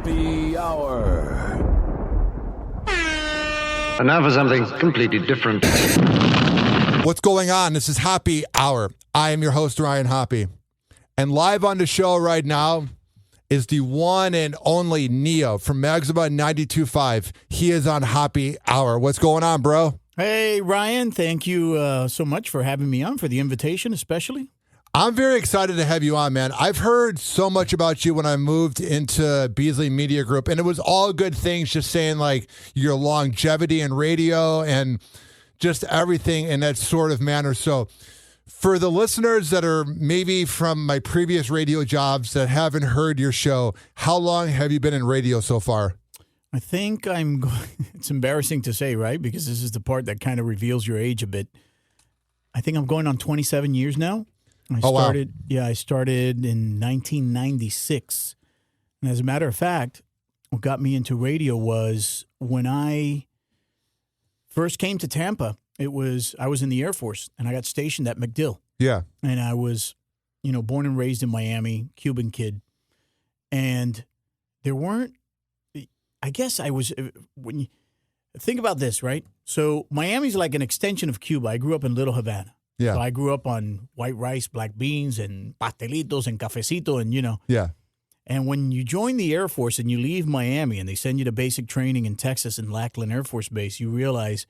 Happy Hour. And now for something completely different. What's going on? This is Happy Hour. I am your host, Ryan Hoppy. And live on the show right now is the one and only Neo from Maxima 92.5. He is on Happy Hour. What's going on, bro? Hey, Ryan. Thank you so much for having me on, for the invitation especially. I'm very excited to have you on, man. I've heard so much about you when I moved into Beasley Media Group, and it was all good things, just saying like your longevity in radio and just everything in that sort of manner. So for the listeners that are maybe from my previous radio jobs that haven't heard your show, how long have you been in radio so far? I think it's embarrassing to say, right? Because this is the part that kind of reveals your age a bit. I think I'm going on 27 years now. I started in 1996. And as a matter of fact, what got me into radio was when I first came to Tampa, I was in the Air Force and I got stationed at MacDill. Yeah. And I was, born and raised in Miami, Cuban kid. And there weren't, I guess I was, when you think about this, right? So Miami's like an extension of Cuba. I grew up in Little Havana. Yeah. So I grew up on white rice, black beans, and pastelitos and cafecito, and Yeah. And when you join the Air Force and you leave Miami and they send you to basic training in Texas and Lackland Air Force Base, you realize,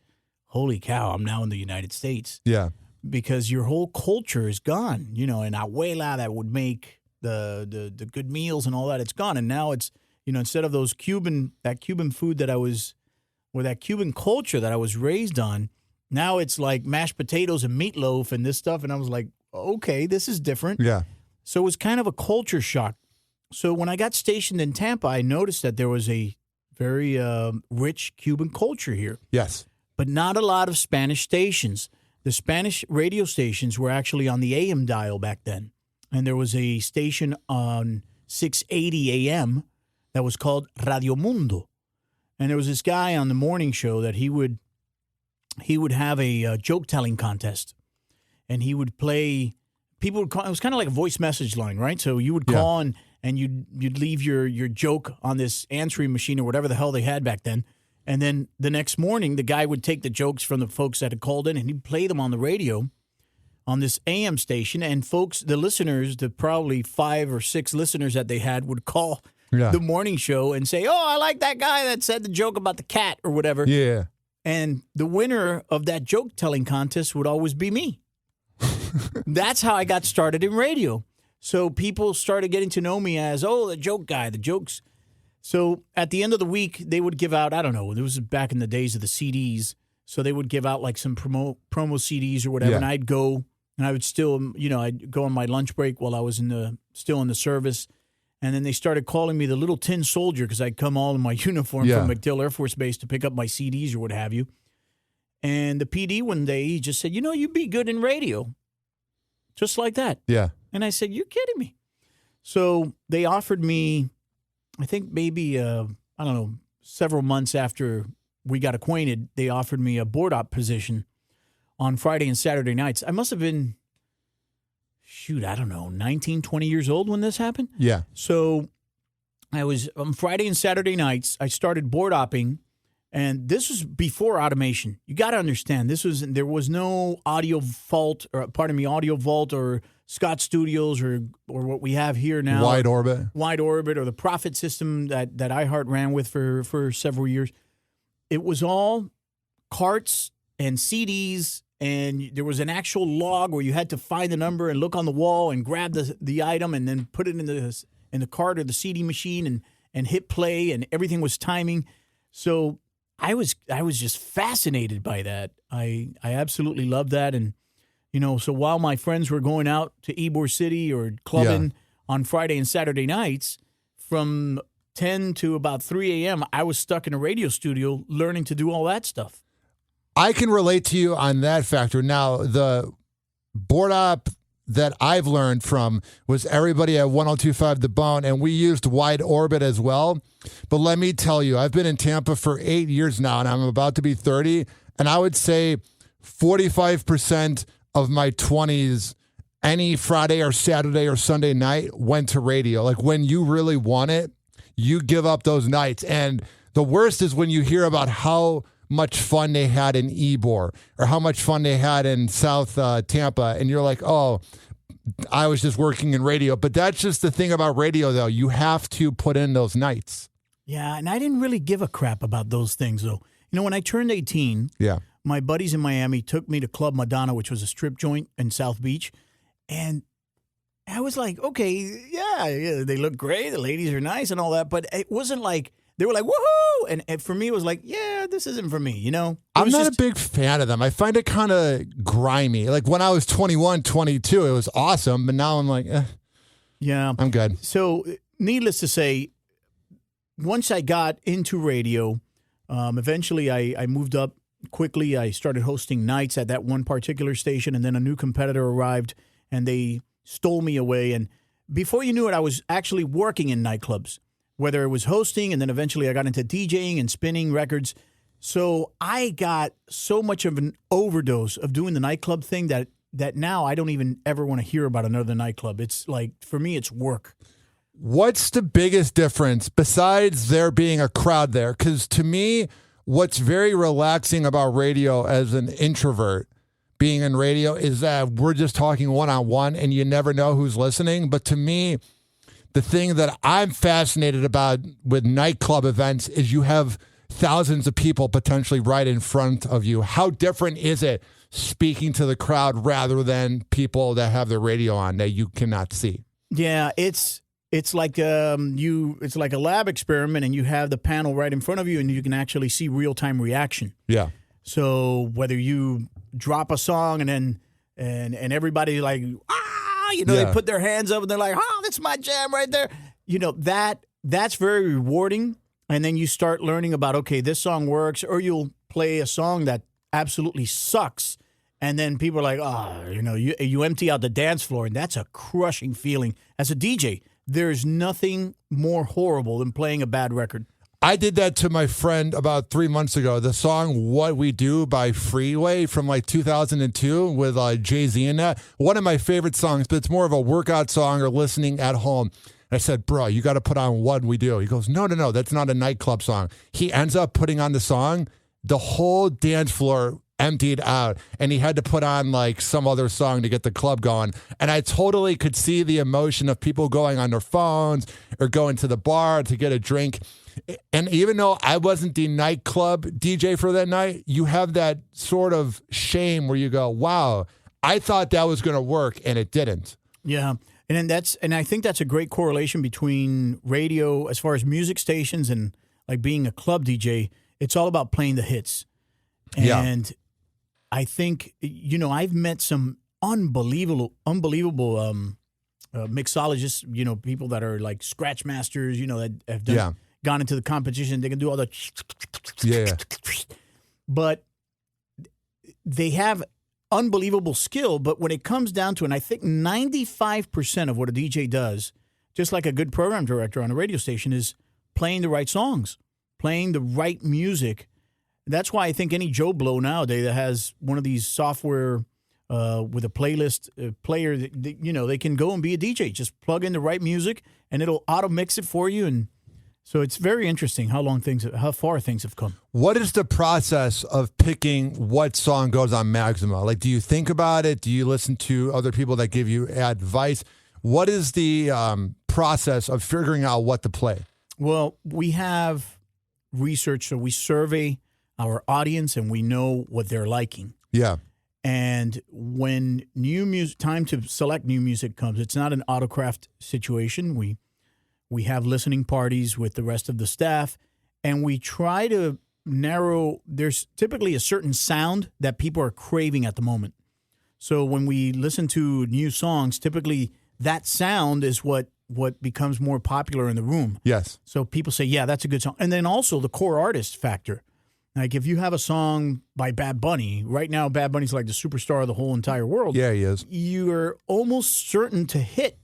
holy cow, I'm now in the United States. Yeah. Because your whole culture is gone. And abuela that would make the good meals and all that, it's gone. And now it's, instead of that Cuban food that Cuban culture that I was raised on, now it's like mashed potatoes and meatloaf and this stuff. And I was like, okay, this is different. Yeah. So it was kind of a culture shock. So when I got stationed in Tampa, I noticed that there was a very rich Cuban culture here. Yes. But not a lot of Spanish stations. The Spanish radio stations were actually on the AM dial back then. And there was a station on 680 AM that was called Radio Mundo. And there was this guy on the morning show that he would have a joke-telling contest, and he would play. People would call. It was kind of like a voice message line, right? So you would call and you'd leave your joke on this answering machine or whatever the hell they had back then, and then the next morning the guy would take the jokes from the folks that had called in and he'd play them on the radio, on this AM station, and folks, the listeners, the probably 5 or 6 listeners that they had would call the morning show and say, "Oh, I like that guy that said the joke about the cat or whatever." Yeah. And the winner of that joke-telling contest would always be me. That's how I got started in radio. So people started getting to know me as, the joke guy, the jokes. So at the end of the week, they would give out, I don't know, it was back in the days of the CDs. So they would give out like some promo CDs or whatever. Yeah. And I'd go, and I would still, I'd go on my lunch break while I was still in the service. And then they started calling me the little tin soldier because I'd come all in my uniform from MacDill Air Force Base to pick up my CDs or what have you. And the PD one day, he just said, you'd be good in radio. Just like that. Yeah. And I said, you're kidding me. So they offered me, I think maybe, several months after we got acquainted, they offered me a board op position on Friday and Saturday nights. I must have been, 19, 20 years old when this happened. Yeah. So I was on Friday and Saturday nights, I started board opping, and this was before automation. You got to understand, there was no audio vault or Scott Studios or what we have here now. Wide Orbit or the Prophet system that iHeart ran with for several years. It was all carts and CDs. And there was an actual log where you had to find the number and look on the wall and grab the item and then put it in the cart or the CD machine and hit play, and everything was timing. So I was just fascinated by that. I absolutely loved that. And so while my friends were going out to Ybor City or clubbing on Friday and Saturday nights, from 10 to about 3 a.m., I was stuck in a radio studio learning to do all that stuff. I can relate to you on that factor. Now, the board op that I've learned from was everybody at 102.5 The Bone, and we used Wide Orbit as well. But let me tell you, I've been in Tampa for 8 years now, and I'm about to be 30, and I would say 45% of my 20s, any Friday or Saturday or Sunday night, went to radio. Like when you really want it, you give up those nights. And the worst is when you hear about how much fun they had in Ybor or how much fun they had in South Tampa, and you're like, oh, I was just working in radio. But that's just the thing about radio, though. You have to put in those nights. Yeah, and I didn't really give a crap about those things, though. You know, when I turned 18, my buddies in Miami took me to Club Madonna, which was a strip joint in South Beach, and I was like, okay, yeah, they look great, the ladies are nice and all that, but it wasn't like, they were like, woohoo! And for me, it was like, yeah, this isn't for me, you know? I'm not a big fan of them. I find it kind of grimy. Like when I was 21, 22, it was awesome, but now I'm like, yeah, I'm good. So needless to say, once I got into radio, eventually I moved up quickly. I started hosting nights at that one particular station, and then a new competitor arrived, and they stole me away. And before you knew it, I was actually working in nightclubs, whether it was hosting, and then eventually I got into DJing and spinning records. So I got so much of an overdose of doing the nightclub thing that now I don't even ever want to hear about another nightclub. It's like, for me, it's work. What's the biggest difference besides there being a crowd there? Because to me, what's very relaxing about radio as an introvert being in radio is that we're just talking one-on-one and you never know who's listening. But to me, the thing that I'm fascinated about with nightclub events is you have thousands of people potentially right in front of you. How different is it speaking to the crowd rather than people that have the radio on that you cannot see? Yeah, it's like it's like a lab experiment, and you have the panel right in front of you, and you can actually see real-time reaction. Yeah. So whether you drop a song and then and everybody like, they put their hands up and they're like, oh, that's my jam right there. You know, that's very rewarding. And then you start learning about, okay, this song works, or you'll play a song that absolutely sucks. And then people are like, you empty out the dance floor, and that's a crushing feeling. As a DJ, there's nothing more horrible than playing a bad record. I did that to my friend about 3 months ago. The song What We Do by Freeway from like 2002 with Jay-Z in that. One of my favorite songs, but it's more of a workout song or listening at home. I said, bro, you got to put on What We Do. He goes, no, that's not a nightclub song. He ends up putting on the song. The whole dance floor emptied out, and he had to put on like some other song to get the club going. And I totally could see the emotion of people going on their phones or going to the bar to get a drink. And even though I wasn't the nightclub DJ for that night, you have that sort of shame where you go, wow, I thought that was going to work and it didn't. Yeah. And I think that's a great correlation between radio as far as music stations and like being a club DJ. It's all about playing the hits. And I think, I've met some unbelievable mixologists, people that are like scratch masters, that have gone into the competition. They can do all the but they have unbelievable skill. But when it comes down to it, and I think 95% of what a DJ does, just like a good program director on a radio station, is playing the right songs, playing the right music. That's why I think any Joe Blow nowadays that has one of these software with a playlist player, they can go and be a DJ. Just plug in the right music, and it'll auto mix it for you. And so it's very interesting how far things have come. What is the process of picking what song goes on Maxima? Like, do you think about it? Do you listen to other people that give you advice? What is the process of figuring out what to play? Well, we have research, so we survey our audience, and we know what they're liking. Yeah. And when time to select new music comes, it's not an autocraft situation. We have listening parties with the rest of the staff, and we try to narrow. There's typically a certain sound that people are craving at the moment. So when we listen to new songs, typically that sound is what becomes more popular in the room. Yes. So people say, yeah, that's a good song. And then also the core artist factor. Like if you have a song by Bad Bunny, right now Bad Bunny's like the superstar of the whole entire world. Yeah, he is. You're almost certain to hit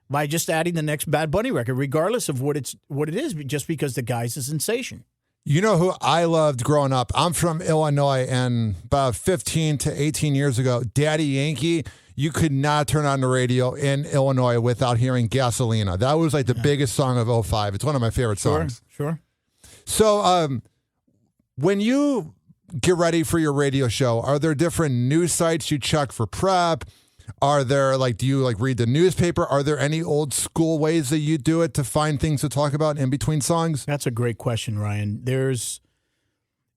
by just adding the next Bad Bunny record, regardless of what it is, just because the guy's a sensation. You know who I loved growing up? I'm from Illinois, and about 15 to 18 years ago, Daddy Yankee you could not turn on the radio in Illinois without hearing Gasolina. That was like the biggest song of '05. It's one of my favorite songs. Sure. So when you get ready for your radio show, are there different news sites you check for prep? Are there, do you, read the newspaper? Are there any old school ways that you do it to find things to talk about in between songs? That's a great question, Ryan.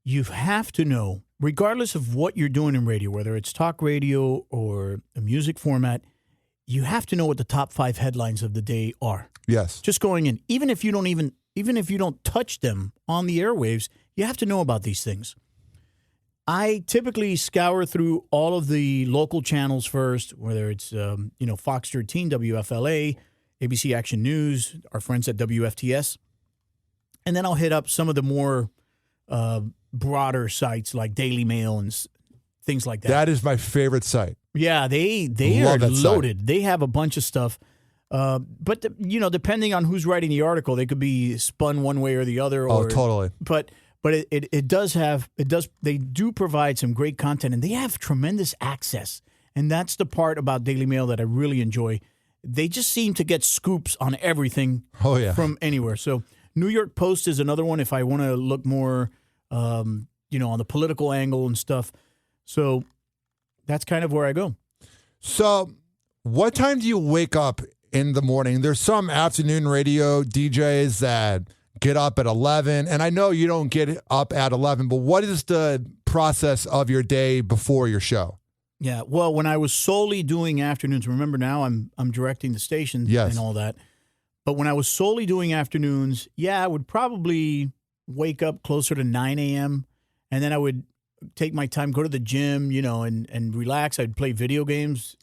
You have to know, regardless of what you're doing in radio, whether it's talk radio or a music format, you have to know what the top 5 headlines of the day are. Yes. Just going in. Even if you don't touch them on the airwaves, you have to know about these things. I typically scour through all of the local channels first, whether it's Fox 13, WFLA, ABC Action News, our friends at WFTS, and then I'll hit up some of the more broader sites like Daily Mail and things like that. That is my favorite site. Yeah, they are loaded. Site. They have a bunch of stuff. But depending on who's writing the article, they could be spun one way or the other. Oh, totally. But they do provide some great content, and they have tremendous access. And that's the part about Daily Mail that I really enjoy. They just seem to get scoops on everything from anywhere. So New York Post is another one if I want to look more, on the political angle and stuff. So that's kind of where I go. So what time do you wake up in the morning? There's some afternoon radio DJs that get up at 11, and I know you don't get up at 11, but what is the process of your day before your show? Yeah, well, when I was solely doing afternoons, remember now I'm directing the station and all that, but when I was solely doing afternoons, I would probably wake up closer to 9 a.m., and then I would take my time, go to the gym, and relax. I'd play video games.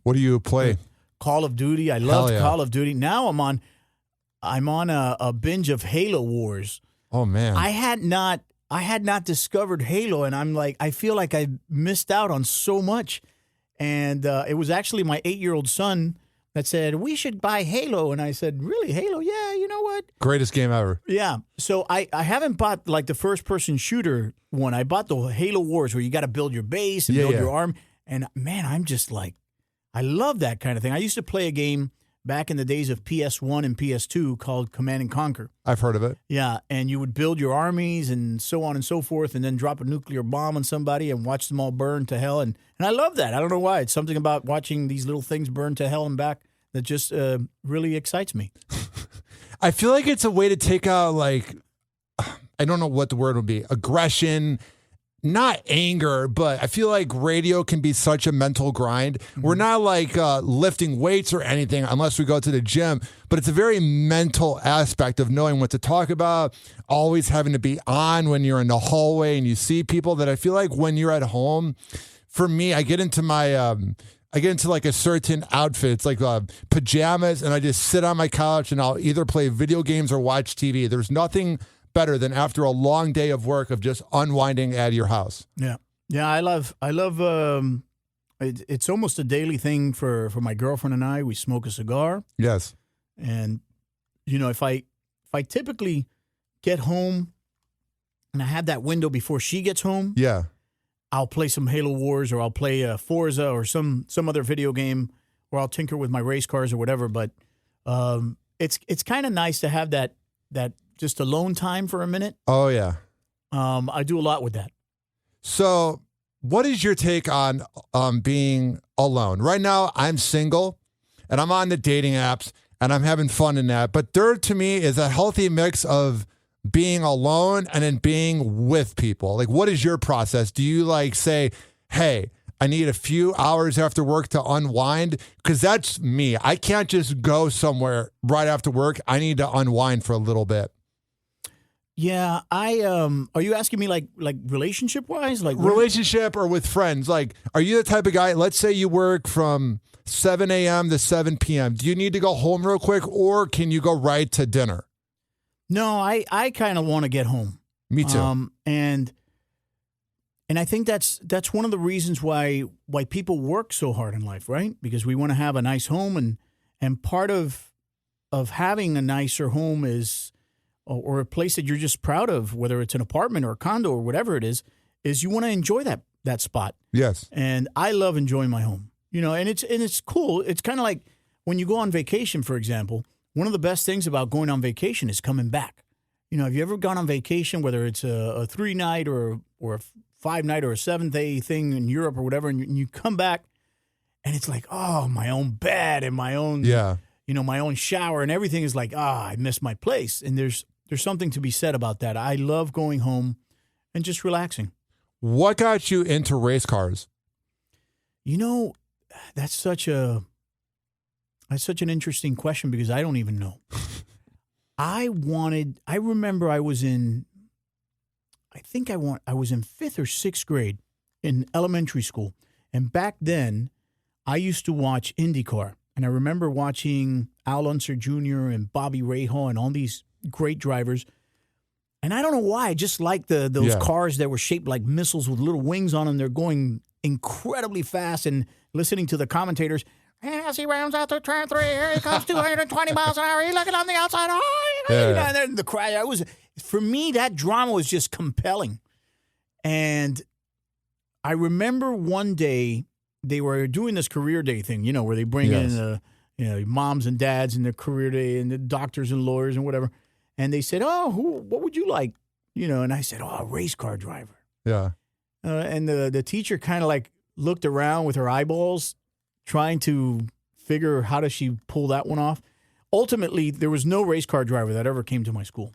What do you play? Call of Duty. I loved Call of Duty. Now I'm on a binge of Halo Wars. Oh man. I had not discovered Halo, and I feel like I missed out on so much. And it was actually my 8-year-old son that said, we should buy Halo. And I said, really, Halo? Yeah, you know what? Greatest game ever. Yeah. So I haven't bought the first-person shooter one. I bought the Halo Wars where you got to build your base and build your arm. And man, I'm just I love that kind of thing. I used to play a game back in the days of PS1 and PS2 called Command & Conquer. I've heard of it. Yeah, and you would build your armies and so on and so forth, and then drop a nuclear bomb on somebody and watch them all burn to hell. And I love that. I don't know why. It's something about watching these little things burn to hell and back that just really excites me. I feel like it's a way to take out, I don't know what the word would be, aggression, not anger, but I feel like radio can be such a mental grind. Mm-hmm. We're not lifting weights or anything unless we go to the gym, but it's a very mental aspect of knowing what to talk about, always having to be on when you're in the hallway and you see people that I feel like when you're at home, for me, I get into a certain outfit. It's like pajamas, and I just sit on my couch and I'll either play video games or watch TV. There's nothing better than after a long day of work of just unwinding at your house. Yeah. I love it's almost a daily thing for my girlfriend and I. We smoke a cigar. Yes. And if I typically get home and I have that window before she gets home, I'll play some Halo Wars, or I'll play Forza or some other video game, or I'll tinker with my race cars or whatever, but it's kind of nice to have that just alone time for a minute. Oh, yeah. I do a lot with that. So what is your take on being alone? Right now, I'm single, and I'm on the dating apps, and I'm having fun in that. But there, to me, is a healthy mix of being alone and then being with people. What is your process? Do you, say, hey, I need a few hours after work to unwind? Because that's me. I can't just go somewhere right after work. I need to unwind for a little bit. Yeah, are you asking me like relationship wise? Relationship or with friends? Are you the type of guy, let's say you work from 7 a.m. to 7 p.m. Do you need to go home real quick, or can you go right to dinner? No, I kind of want to get home. Me too. And I think that's one of the reasons why people work so hard in life, right? Because we want to have a nice home, and part of having a nicer home is, or a place that you're just proud of, whether it's an apartment or a condo or whatever it is you want to enjoy that spot. Yes. And I love enjoying my home. And it's cool. It's kind of like when you go on vacation, for example. One of the best things about going on vacation is coming back. Have you ever gone on vacation, whether it's a 3-night or a 5-night or a 7-day thing in Europe or whatever, and you come back and it's like, oh, my own bed and my own, my own shower and everything is like, I miss my place. And there's something to be said about that. I love going home and just relaxing. What got you into race cars? That's such an interesting question because I don't even know. I remember I was in 5th or 6th grade in elementary school. And back then I used to watch IndyCar. And I remember watching Al Unser Jr. and Bobby Rahal and all these great drivers. And I don't know why. I just liked those cars that were shaped like missiles with little wings on them. They're going incredibly fast and listening to the commentators. And as he rounds out the turn 3, here he comes 220 miles an hour. He's looking on the outside. And then the crash. For me, that drama was just compelling. And I remember one day they were doing this career day thing, where they bring in moms and dads in their career day and the doctors and lawyers and whatever. And they said, what would you like? And I said, a race car driver. Yeah. And the teacher kind of like looked around with her eyeballs, trying to figure how does she pull that one off. Ultimately, there was no race car driver that ever came to my school.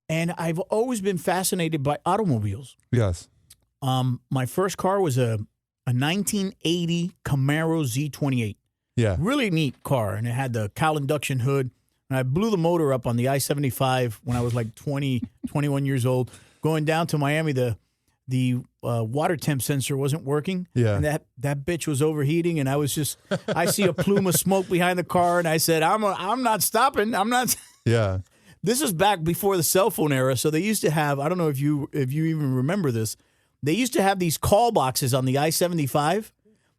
And I've always been fascinated by automobiles. Yes. My first car was a 1980 Camaro Z28. Yeah. Really neat car. And it had the cowl induction hood. And I blew the motor up on the I-75 when I was like 20, 21 years old. Going down to Miami, the water temp sensor wasn't working. Yeah. And that bitch was overheating. And I see a plume of smoke behind the car. And I said, I'm not stopping. I'm not. Yeah. This is back before the cell phone era. So they used to have, I don't know if you even remember this, they used to have these call boxes on the I-75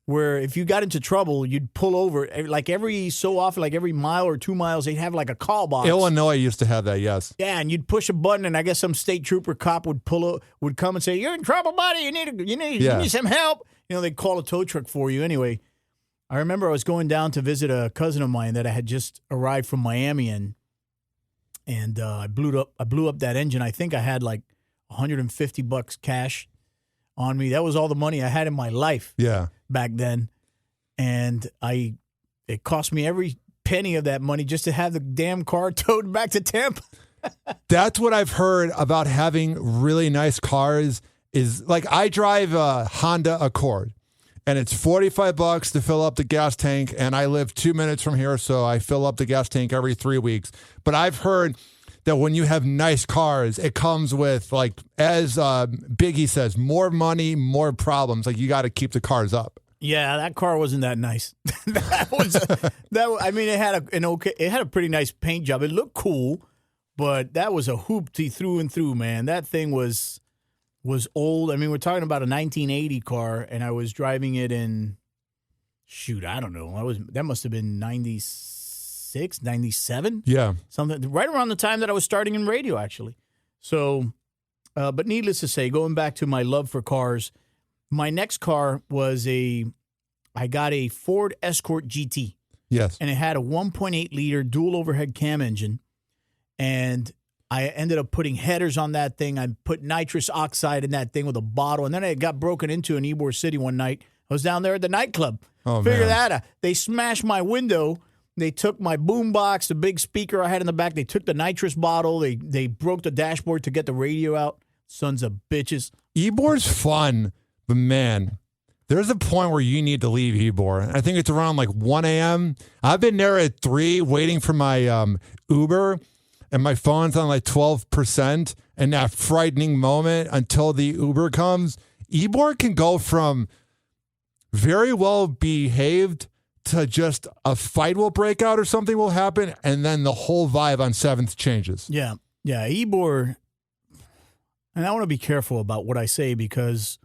where if you got into trouble, you'd pull over. Like every so often, like every mile or 2 miles, they'd have like a call box. Illinois used to have that, yes. Yeah, and you'd push a button, and I guess some state trooper cop would come and say, "You're in trouble, buddy. You need some help." They'd call a tow truck for you. Anyway, I remember I was going down to visit a cousin of mine that I had just arrived from Miami, and I blew up that engine. I think I had like $150 cash on me. That was all the money I had in my life. Yeah. Back then, and it cost me every penny of that money just to have the damn car towed back to Tampa. That's what I've heard about having really nice cars is like I drive a Honda Accord and it's $45 to fill up the gas tank, and I live 2 minutes from here, so I fill up the gas tank every 3 weeks. But I've heard that when you have nice cars, it comes with, like, as Biggie says, more money, more problems. Like, you got to keep the cars up. Yeah, that car wasn't that nice. It had a pretty nice paint job. It looked cool, but that was a hoopty through and through, man. That thing was old. I mean, we're talking about a 1980 car, and I was driving it in, I don't know. That must have been 96. 97? Yeah. Something right around the time that I was starting in radio, actually. So, but needless to say, going back to my love for cars, my next car was I got a Ford Escort GT. Yes. And it had a 1.8 liter dual overhead cam engine. And I ended up putting headers on that thing. I put nitrous oxide in that thing with a bottle. And then it got broken into in Ybor City one night. I was down there at the nightclub. Oh, Figure man. that out. They smashed my window. They took my boom box, the big speaker I had in the back. They took the nitrous bottle. They broke the dashboard to get the radio out. Sons of bitches. Ybor's fun, but man, there's a point where you need to leave Ybor. I think it's around like 1 a.m. I've been there at 3 waiting for my Uber, and my phone's on like 12%. And that frightening moment until the Uber comes, Ybor can go from very well behaved to just a fight will break out or something will happen, and then the whole vibe on 7th changes. Yeah. Ybor, and I want to be careful about what I say because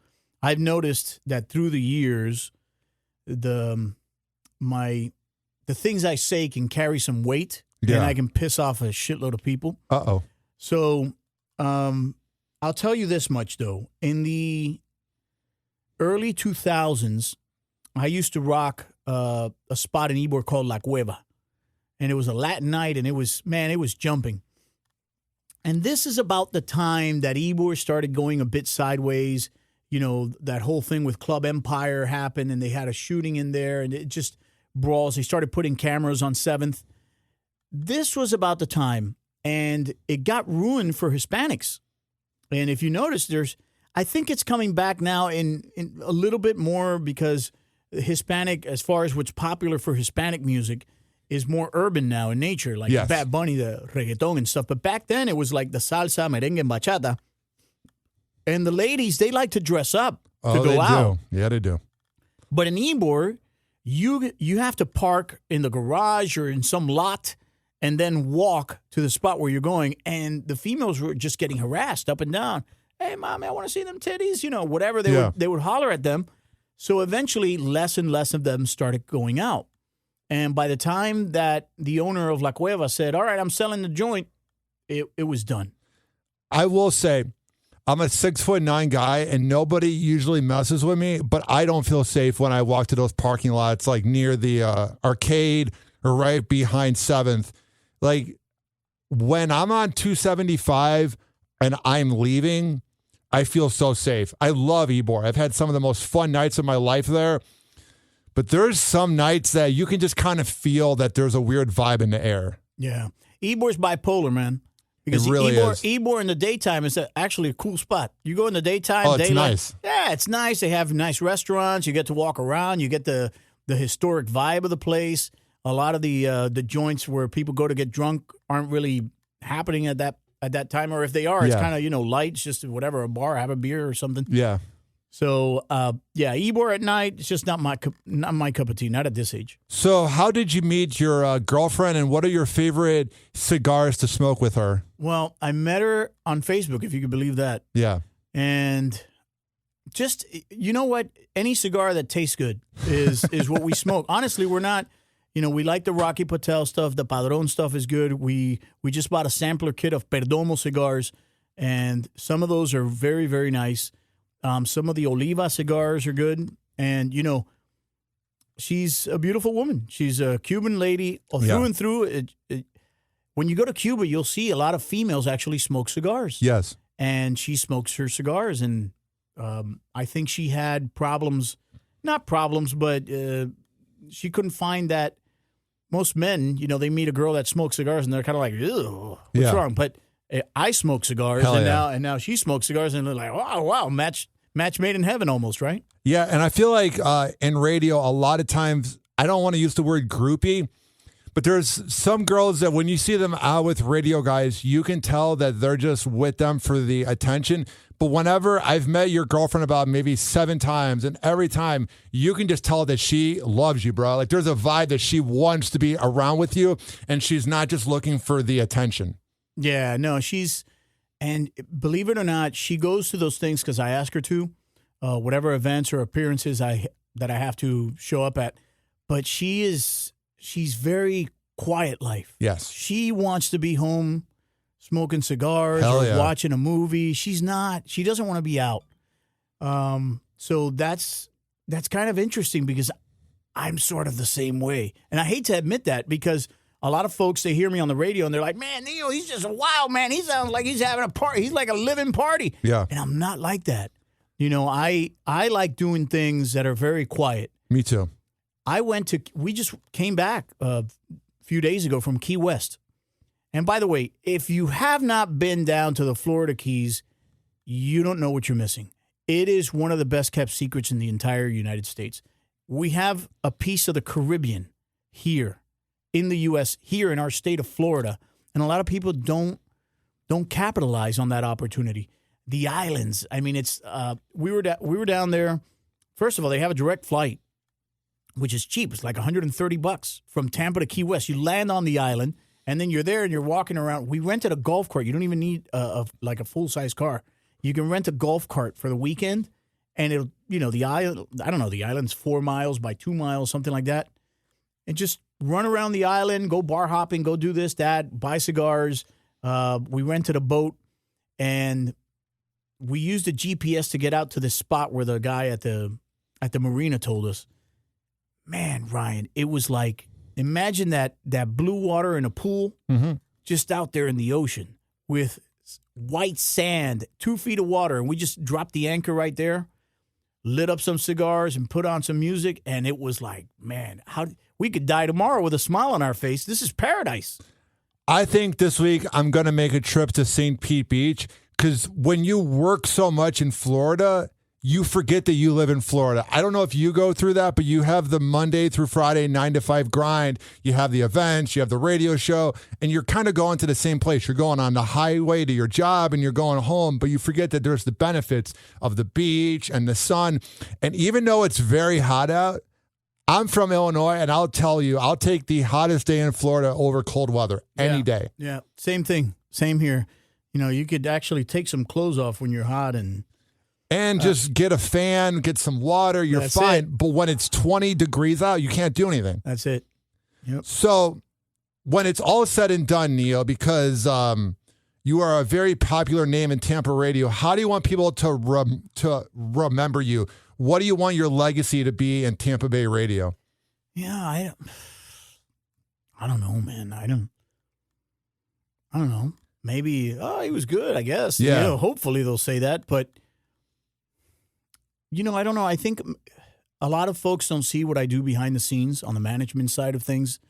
I've noticed that through the years, the things I say can carry some weight, and I can piss off a shitload of people. Uh-oh. So I'll tell you this much, though. In the early 2000s, I used to rock a spot in Ybor called La Cueva. And it was a Latin night, and it was jumping. And this is about the time that Ybor started going a bit sideways. You know, that whole thing with Club Empire happened, and they had a shooting in there, and it just brawls. They started putting cameras on 7th. This was about the time, and it got ruined for Hispanics. And if you notice, I think it's coming back now in a little bit more because Hispanic, as far as what's popular for Hispanic music, is more urban now in nature, like Bad Bunny, the reggaeton and stuff. But back then, it was like the salsa, merengue, and bachata. And the ladies, they like to dress up to go out. Do. Yeah, they do. But in Ybor, you have to park in the garage or in some lot and then walk to the spot where you're going. And the females were just getting harassed up and down. Hey, mommy, I want to see them titties. You know, whatever. They would holler at them. So eventually, less and less of them started going out. And by the time that the owner of La Cueva said, all right, I'm selling the joint, it was done. I will say, I'm a 6'9" guy, and nobody usually messes with me, but I don't feel safe when I walk to those parking lots, like near the arcade or right behind 7th. Like, when I'm on 275 and I'm leaving, I feel so safe. I love Ybor. I've had some of the most fun nights of my life there. But there's some nights that you can just kind of feel that there's a weird vibe in the air. Yeah. Ybor's bipolar, man. Because it really is. Ybor in the daytime is actually a cool spot. You go in the daytime. Oh, it's nice. Yeah, it's nice. They have nice restaurants. You get to walk around. You get the historic vibe of the place. A lot of the joints where people go to get drunk aren't really happening at that time. Or if they are, it's kind of, light. It's just whatever, a bar, have a beer or something. Yeah. So, Ybor at night, it's just not my cup of tea, not at this age. So how did you meet your girlfriend, and what are your favorite cigars to smoke with her? Well, I met her on Facebook, if you could believe that. Yeah. And just, you know what? Any cigar that tastes good is what we smoke. Honestly, we're not, we like the Rocky Patel stuff. The Padron stuff is good. We just bought a sampler kit of Perdomo cigars, and some of those are very, very nice. Some of the Oliva cigars are good. And, she's a beautiful woman. She's a Cuban lady through and through. When you go to Cuba, you'll see a lot of females actually smoke cigars. Yes. And she smokes her cigars. And I think she had problems, not problems, but she couldn't find that. Most men, they meet a girl that smokes cigars and they're kind of like, ew, what's wrong? But I smoke cigars, and now she smokes cigars, and they're like, wow, match made in heaven almost, right? Yeah, and I feel like in radio, a lot of times, I don't want to use the word groupie, but there's some girls that when you see them out with radio guys, you can tell that they're just with them for the attention. But whenever I've met your girlfriend about maybe 7 times, and every time you can just tell that she loves you, bro. Like there's a vibe that she wants to be around with you, and she's not just looking for the attention. Yeah, no, and believe it or not, she goes to those things because I ask her to, whatever events or appearances that I have to show up at. But she's very quiet life. Yes. She wants to be home smoking cigars watching a movie. She doesn't want to be out. So that's kind of interesting because I'm sort of the same way. And I hate to admit that because a lot of folks, they hear me on the radio and they're like, man, Neil, he's just a wild man. He sounds like he's having a party. He's like a living party. Yeah. And I'm not like that. I like doing things that are very quiet. Me too. We just came back a few days ago from Key West. And by the way, if you have not been down to the Florida Keys, you don't know what you're missing. It is one of the best kept secrets in the entire United States. We have a piece of the Caribbean here in the U.S., here in our state of Florida, and a lot of people don't capitalize on that opportunity. The islands, I mean, it's we were down there. First of all, they have a direct flight, which is cheap. It's like $130 from Tampa to Key West. You land on the island, and then you're there and you're walking around. We rented a golf cart. You don't even need a full-size car. You can rent a golf cart for the weekend, and it'll, the island, I don't know, the island's 4 miles by 2 miles, something like that. And just run around the island, go bar hopping, go do this, that, buy cigars. We rented a boat, and we used a GPS to get out to this spot where the guy at the marina told us. man, Ryan, it was like, imagine that blue water in a pool just out there in the ocean with white sand, 2 feet of water, and we just dropped the anchor right there, lit up some cigars and put on some music, and it was like, man, how we could die tomorrow with a smile on our face. This is paradise. I think this week I'm going to make a trip to St. Pete Beach because when you work so much in Florida, you forget that you live in Florida. I don't know if you go through that, but you have the Monday through Friday 9 to 5 grind. You have the events, you have the radio show, and you're kind of going to the same place. You're going on the highway to your job and you're going home, but you forget that there's the benefits of the beach and the sun. And even though it's very hot out, I'm from Illinois, and I'll tell you, I'll take the hottest day in Florida over cold weather any day. Yeah, same thing. Same here. You know, you could actually take some clothes off when you're hot and just get a fan, get some water, you're fine. But when it's 20 degrees out, you can't do anything. That's it. Yep. So when it's all said and done, Neil, because you are a very popular name in Tampa radio, how do you want people to remember you? What do you want your legacy to be in Tampa Bay radio? Yeah, I don't know, man. I don't know. Maybe, he was good, I guess. Yeah. You know, hopefully they'll say that, but you know, I don't know. I think a lot of folks don't see what I do behind the scenes on the management side of things.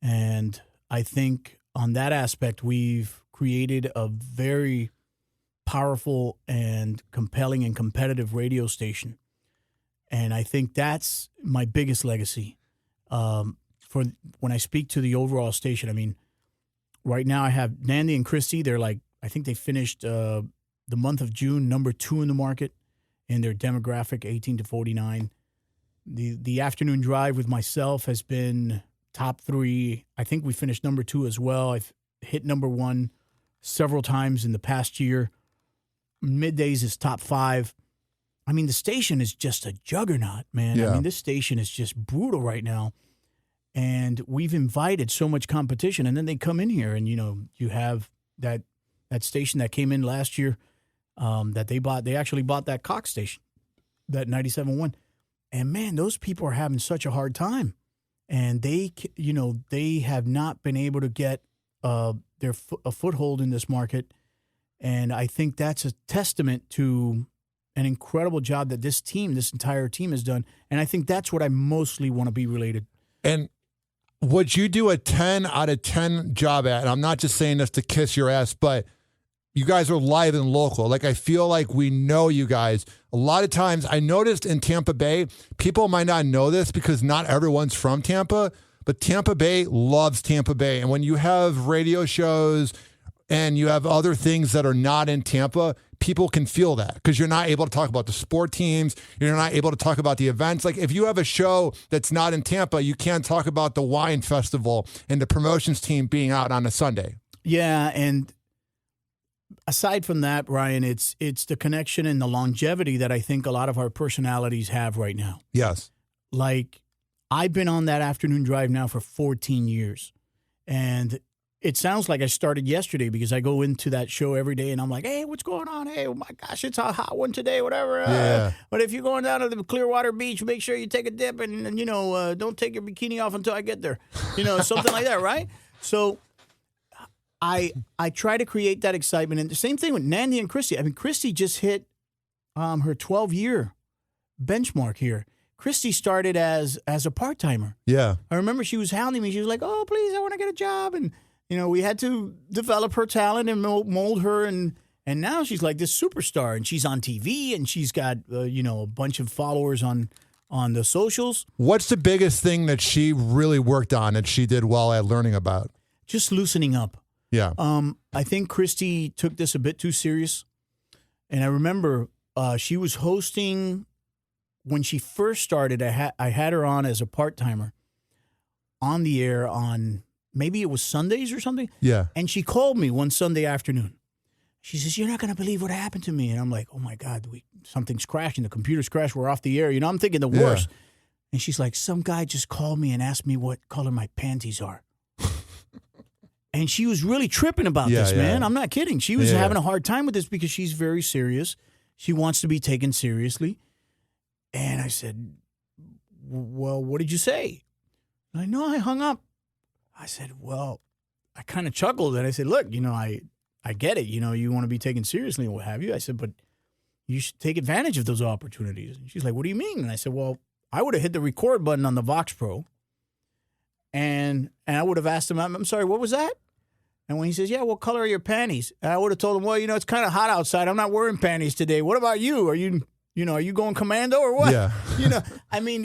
And I think on that aspect, we've created a very powerful and compelling and competitive radio station. And I think that's my biggest legacy for when I speak to the overall station. I mean, right now I have Nandy and Christy. They're like, I think they finished the month of June, number 2 in the market in their demographic, 18 to 49. The afternoon drive with myself has been top 3. I think we finished number 2 as well. I've hit number 1 several times in the past year. Middays is top 5. I mean, the station is just a juggernaut, man. Yeah. I mean, this station is just brutal right now. And we've invited so much competition. And then they come in here and, you know, you have that station that came in last year that they bought. They actually bought that Cox station, that 97.1. And, man, those people are having such a hard time. And they have not been able to get a foothold in this market. And I think that's a testament to an incredible job that this entire team has done. And I think that's what I mostly want to be related. And would you do a 10 out of 10 job at, and I'm not just saying this to kiss your ass, but you guys are live and local. Like, I feel like we know you guys. A lot of times, I noticed in Tampa Bay, people might not know this because not everyone's from Tampa, but Tampa Bay loves Tampa Bay. And when you have radio shows and you have other things that are not in Tampa, people can feel that because you're not able to talk about the sport teams. You're not able to talk about the events. Like, if you have a show that's not in Tampa, you can't talk about the wine festival and the promotions team being out on a Sunday. Yeah, and aside from that, Ryan, it's the connection and the longevity that I think a lot of our personalities have right now. Yes. Like, I've been on that afternoon drive now for 14 years. And it sounds like I started yesterday because I go into that show every day and I'm like, hey, what's going on? Hey, oh my gosh, it's a hot one today, whatever. Yeah. But if you're going down to the Clearwater Beach, make sure you take a dip and you know, don't take your bikini off until I get there. You know, something like that, right? So I try to create that excitement. And the same thing with Nandy and Christy. I mean, Christy just hit her 12-year benchmark here. Christy started as a part-timer. Yeah. I remember she was hounding me. She was like, oh, please, I want to get a job. And, you know, we had to develop her talent and mold her. And now she's like this superstar. And she's on TV. And she's got, a bunch of followers on the socials. What's the biggest thing that she really worked on that she did well at learning about? Just loosening up. Yeah. I think Christy took this a bit too serious. And I remember she was hosting when she first started. I had her on as a part-timer on the air on maybe it was Sundays or something. Yeah. And she called me one Sunday afternoon. She says, you're not going to believe what happened to me. And I'm like, oh, my God, something's crashing. The computer's crashed. We're off the air. You know, I'm thinking the worst. And she's like, some guy just called me and asked me what color my panties are. And she was really tripping about this, man. I'm not kidding. She was having a hard time with this because she's very serious. She wants to be taken seriously. And I said, well, what did you say? I know I hung up. I said, well, I kind of chuckled and I said, look, I get it. You want to be taken seriously and what have you. I said, but you should take advantage of those opportunities. And she's like, what do you mean? And I said, well, I would have hit the record button on the Vox Pro and I would have asked him, I'm sorry, what was that? And when he says, yeah, what color are your panties? And I would have told him, well, it's kind of hot outside. I'm not wearing panties today. What about you? Are you going commando or what? Yeah.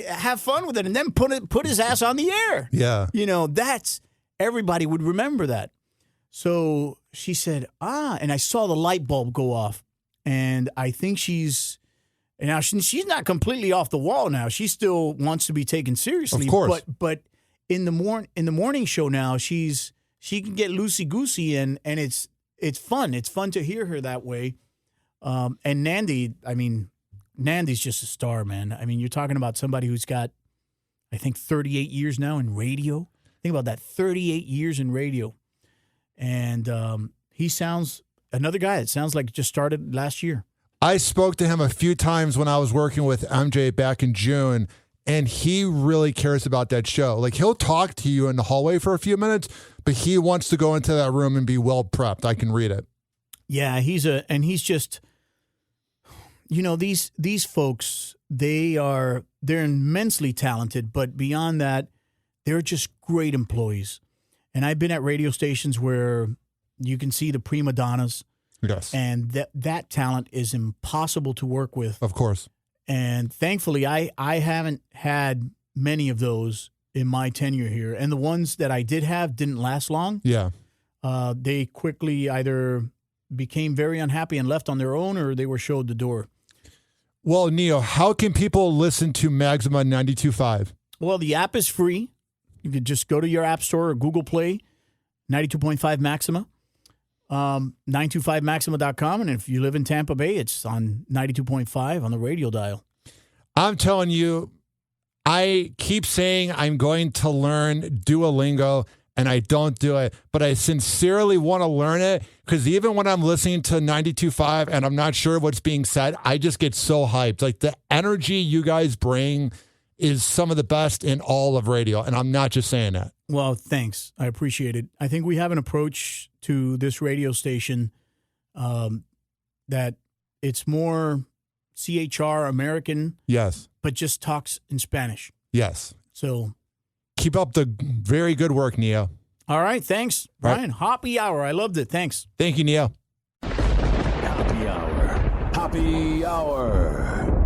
Have fun with it and then put his ass on the air. Yeah. That's, everybody would remember that. So she said, and I saw the light bulb go off. And I think she's not completely off the wall now. She still wants to be taken seriously. Of course. But in the morning show now, she can get loosey-goosey and it's fun. It's fun to hear her that way. And Nandy's just a star, man. You're talking about somebody who's got, I think, 38 years now in radio. Think about that, 38 years in radio. And he sounds, another guy that sounds like just started last year. I spoke to him a few times when I was working with MJ back in June, and he really cares about that show. Like, he'll talk to you in the hallway for a few minutes, but he wants to go into that room and be well prepped. I can read it. Yeah, he's just, these folks, they're immensely talented, but beyond that, they're just great employees. And I've been at radio stations where you can see the prima donnas. Yes. And that talent is impossible to work with. Of course. And thankfully, I haven't had many of those in my tenure here. And the ones that I did have didn't last long. Yeah. They quickly either became very unhappy and left on their own, or they were showed the door. Well, Neo, how can people listen to Maxima 92.5? Well, the app is free. You could just go to your app store or Google Play, 92.5 Maxima, 925maxima.com. And if you live in Tampa Bay, it's on 92.5 on the radio dial. I'm telling you, I keep saying I'm going to learn Duolingo, and I don't do it. But I sincerely want to learn it because even when I'm listening to 92.5 and I'm not sure what's being said, I just get so hyped. Like, the energy you guys bring is some of the best in all of radio, and I'm not just saying that. Well, thanks. I appreciate it. I think we have an approach to this radio station that it's more CHR American. Yes. But just talks in Spanish. Yes. So keep up the very good work, Neo. All right. Thanks, Brian. Right. Happy hour. I loved it. Thanks. Thank you, Neo. Happy hour. Happy hour.